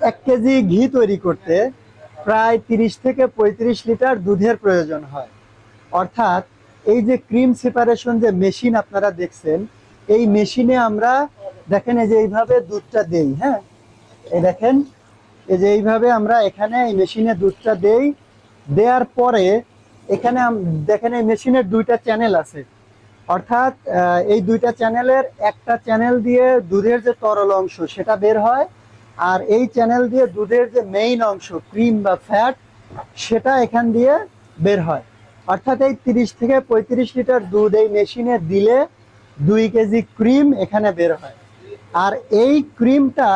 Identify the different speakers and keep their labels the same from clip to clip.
Speaker 1: 1 KG ঘি তৈরি করতে প্রায় 30 থেকে 35 লিটার দুধের প্রয়োজন হয়। অর্থাৎ এই যে ক্রিম সেপারেশন যে মেশিন আপনারা দেখছেন, এই মেশিনে আমরা দেখেন এই যে এইভাবে দুধটা দেই। হ্যাঁ, এই দেখেন, এই যে এইভাবে আমরা এখানে এই মেশিনে দুধটা দেই। দেওয়ার পরে এখানে দেখেন এই মেশিনের 2টা চ্যানেল আছে। অর্থাৎ এই 2টা চ্যানেলের একটা চ্যানেল দিয়ে দুধের যে তরল অংশ সেটা বের হয়, আর এই চ্যানেল দিয়ে দুধের যে মেইন অংশ ক্রিম বা ফ্যাট সেটা এখান দিয়ে বের হয়। অর্থাৎ এই 30 থেকে 35 লিটার দুধ এই মেশিনে দিলে 2 কেজি ক্রিম এখানে বের হয়। আর এই ক্রিমটা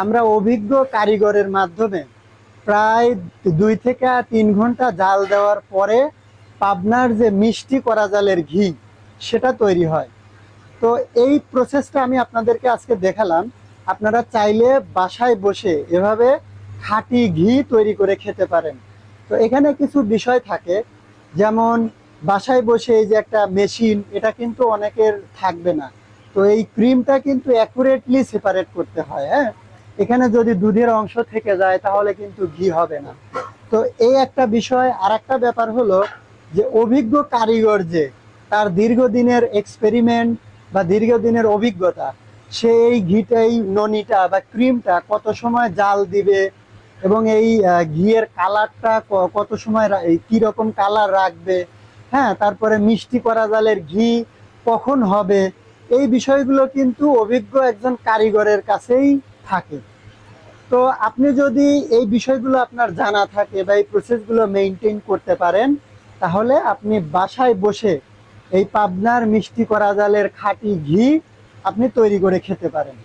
Speaker 1: আমরা অভিজ্ঞ কারিগরের মাধ্যমে প্রায় 2 থেকে 3 ঘন্টা জাল দেওয়ার পরে পাবনার যে মিষ্টি করা জালের ঘি সেটা তৈরি হয়। তো এই প্রসেসটা আমি আপনাদেরকে আজকে দেখালাম। আপনারা চাইলে বাসায় বসে এভাবে খাঁটি ঘি তৈরি করে খেতে পারেন। তো এখানে কিছু বিষয় থাকে, যেমন বাসায় বসে এই যে একটা মেশিন, এটা কিন্তু অনেকের থাকবে না। তো এই ক্রিমটা কিন্তু অ্যাকুরেটলি সেপারেট করতে হয়। হ্যাঁ, এখানে যদি দুধের অংশ থেকে যায় তাহলে কিন্তু ঘি হবে না। তো এই একটা বিষয়। আর একটা ব্যাপার হলো যে অভিজ্ঞ কারিগর যে, তার দীর্ঘদিনের এক্সপেরিমেন্ট বা দীর্ঘদিনের অভিজ্ঞতা, সে এই ঘিটা, এই ননিটা বা ক্রিমটা কত সময় জাল দিবে এবং এই ঘিয়ের কালারটা কত সময় কীরকম কালার রাখবে, হ্যাঁ, তারপরে মিষ্টি করা জালের ঘি কখন হবে, এই বিষয়গুলো কিন্তু অভিজ্ঞ একজন কারিগরের কাছেই থাকে। তো আপনি যদি এই বিষয়গুলো আপনার জানা থাকে বা এই প্রসেসগুলো মেনটেন করতে পারেন, তাহলে আপনি বাসায় বসে এই পাবনার মিষ্টি করা জালের খাঁটি ঘি আপনি তৈরি করে খেতে পারেন।